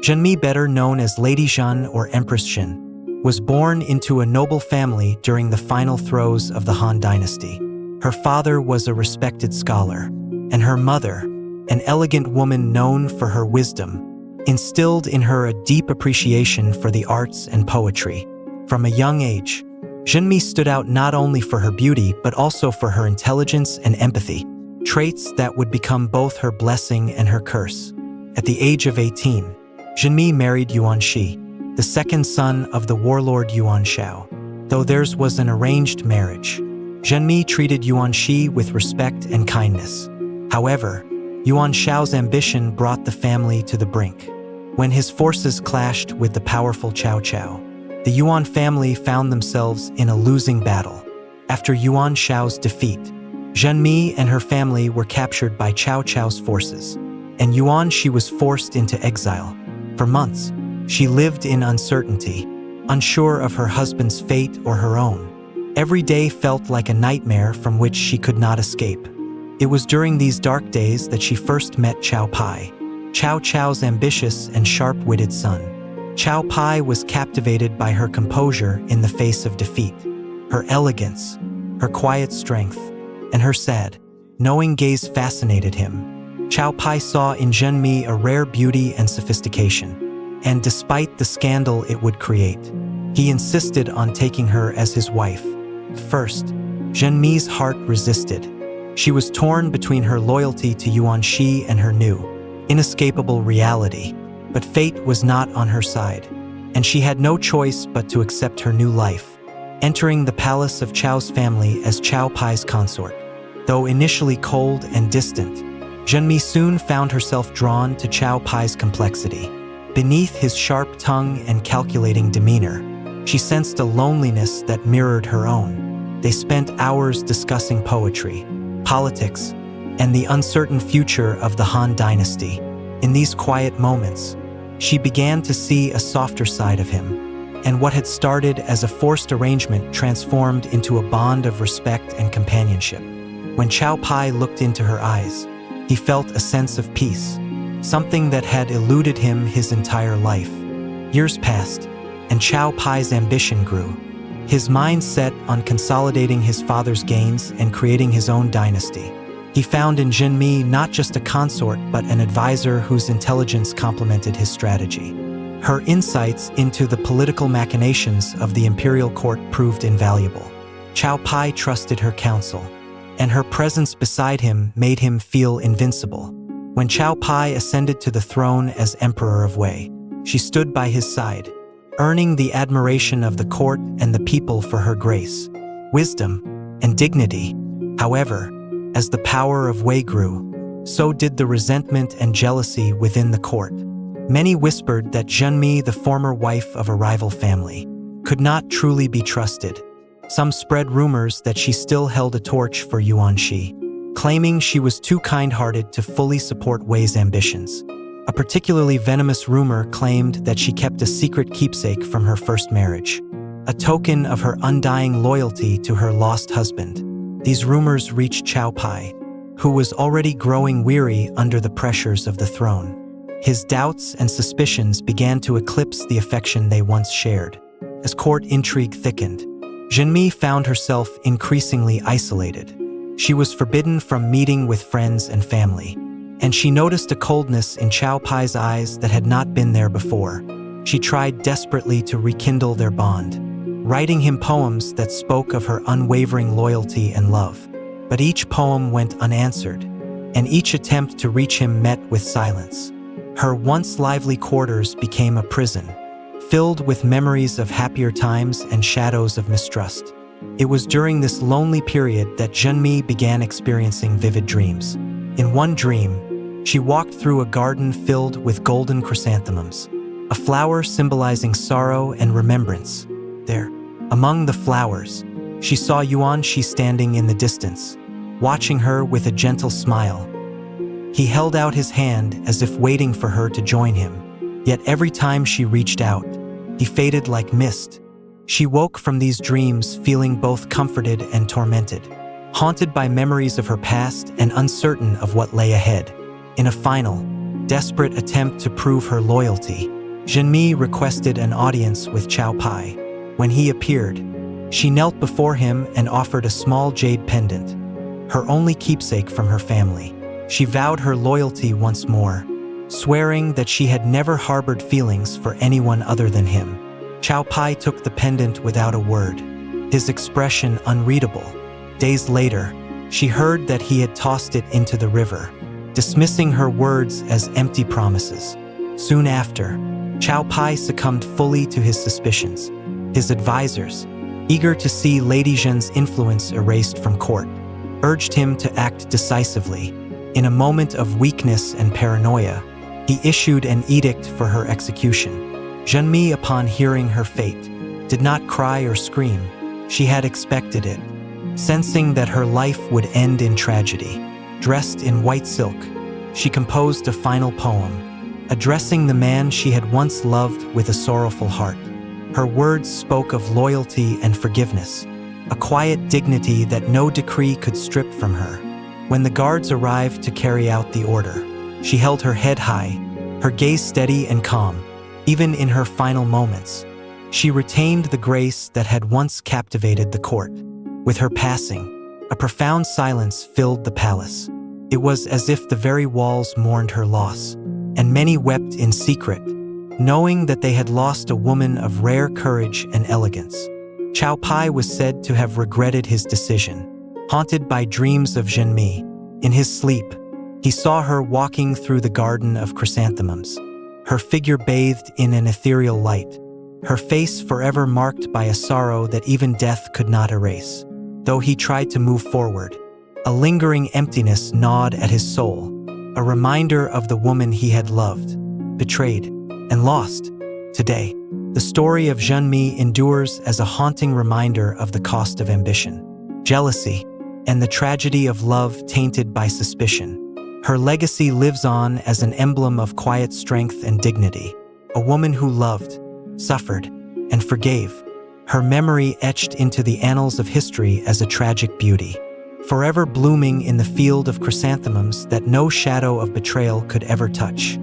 Zhen Mi, better known as Lady Zhen or Empress Zhen, was born into a noble family during the final throes of the Han Dynasty. Her father was a respected scholar, and her mother, an elegant woman known for her wisdom, instilled in her a deep appreciation for the arts and poetry. From a young age, Zhen Mi stood out not only for her beauty but also for her intelligence and empathy, traits that would become both her blessing and her curse. At the age of 18, Zhen Mi married Yuan Shi, the second son of the warlord Yuan Shao. Though theirs was an arranged marriage, Zhen Mi treated Yuan Shi with respect and kindness. However, Yuan Shao's ambition brought the family to the brink. When his forces clashed with the powerful Cao Cao, the Yuan family found themselves in a losing battle. After Yuan Shao's defeat, Zhen Mi and her family were captured by Cao Cao's forces, and Yuan Shi was forced into exile. For months, she lived in uncertainty, unsure of her husband's fate or her own. Every day felt like a nightmare from which she could not escape. It was during these dark days that she first met Cao Pai, Cao Cao's ambitious and sharp-witted son. Cao Pai was captivated by her composure in the face of defeat, her elegance, her quiet strength, and her sad, knowing gaze fascinated him. Cao Pai saw in Zhen Mi a rare beauty and sophistication, and despite the scandal it would create, he insisted on taking her as his wife. First, Zhen Mi's heart resisted. She was torn between her loyalty to Yuan Shi and her new, inescapable reality. But fate was not on her side, and she had no choice but to accept her new life, entering the palace of Cao's family as Cao Pai's consort. Though initially cold and distant, Zhen Mi soon found herself drawn to Cao Pai's complexity. Beneath his sharp tongue and calculating demeanor, she sensed a loneliness that mirrored her own. They spent hours discussing poetry, politics, and the uncertain future of the Han Dynasty. In these quiet moments, she began to see a softer side of him, and what had started as a forced arrangement transformed into a bond of respect and companionship. When Cao Pai looked into her eyes, he felt a sense of peace, something that had eluded him his entire life. Years passed, and Cao Pai's ambition grew. His mind set on consolidating his father's gains and creating his own dynasty. He found in Zhen Mi not just a consort but an advisor whose intelligence complemented his strategy. Her insights into the political machinations of the imperial court proved invaluable. Cao Pai trusted her counsel, and her presence beside him made him feel invincible. When Cao Pai ascended to the throne as Emperor of Wei, she stood by his side, earning the admiration of the court and the people for her grace, wisdom, and dignity. However, as the power of Wei grew, so did the resentment and jealousy within the court. Many whispered that Zhen Mi, the former wife of a rival family, could not truly be trusted. Some spread rumors that she still held a torch for Yuan Shi, claiming she was too kind-hearted to fully support Wei's ambitions. A particularly venomous rumor claimed that she kept a secret keepsake from her first marriage, a token of her undying loyalty to her lost husband. These rumors reached Cao Pai, who was already growing weary under the pressures of the throne. His doubts and suspicions began to eclipse the affection they once shared. As court intrigue thickened, Zhen Mi found herself increasingly isolated. She was forbidden from meeting with friends and family, and she noticed a coldness in Cao Pai's eyes that had not been there before. She tried desperately to rekindle their bond, writing him poems that spoke of her unwavering loyalty and love. But each poem went unanswered, and each attempt to reach him met with silence. Her once lively quarters became a prison, filled with memories of happier times and shadows of mistrust. It was during this lonely period that Zhen Mi began experiencing vivid dreams. In one dream, she walked through a garden filled with golden chrysanthemums, a flower symbolizing sorrow and remembrance. There, among the flowers, she saw Yuan Shi standing in the distance, watching her with a gentle smile. He held out his hand as if waiting for her to join him, yet every time she reached out, he faded like mist. She woke from these dreams feeling both comforted and tormented, haunted by memories of her past and uncertain of what lay ahead. In a final, desperate attempt to prove her loyalty, Zhen Mi requested an audience with Cao Pai. When he appeared, she knelt before him and offered a small jade pendant, her only keepsake from her family. She vowed her loyalty once more, swearing that she had never harbored feelings for anyone other than him. Cao Pai took the pendant without a word, his expression unreadable. Days later, she heard that he had tossed it into the river, dismissing her words as empty promises. Soon after, Cao Pai succumbed fully to his suspicions. His advisors, eager to see Lady Zhen's influence erased from court, urged him to act decisively. In a moment of weakness and paranoia, he issued an edict for her execution. Zhen Mi, upon hearing her fate, did not cry or scream. She had expected it, sensing that her life would end in tragedy. Dressed in white silk, she composed a final poem, addressing the man she had once loved with a sorrowful heart. Her words spoke of loyalty and forgiveness, a quiet dignity that no decree could strip from her. When the guards arrived to carry out the order, she held her head high, her gaze steady and calm. Even in her final moments, she retained the grace that had once captivated the court. With her passing, a profound silence filled the palace. It was as if the very walls mourned her loss, and many wept in secret, knowing that they had lost a woman of rare courage and elegance. Cao Pai was said to have regretted his decision, haunted by dreams of Zhen Mi. In his sleep, he saw her walking through the garden of chrysanthemums, her figure bathed in an ethereal light, her face forever marked by a sorrow that even death could not erase. Though he tried to move forward, a lingering emptiness gnawed at his soul, a reminder of the woman he had loved, betrayed, and lost. Today, the story of Zhen Mi endures as a haunting reminder of the cost of ambition, jealousy, and the tragedy of love tainted by suspicion. Her legacy lives on as an emblem of quiet strength and dignity, a woman who loved, suffered, and forgave, her memory etched into the annals of history as a tragic beauty, forever blooming in the field of chrysanthemums that no shadow of betrayal could ever touch.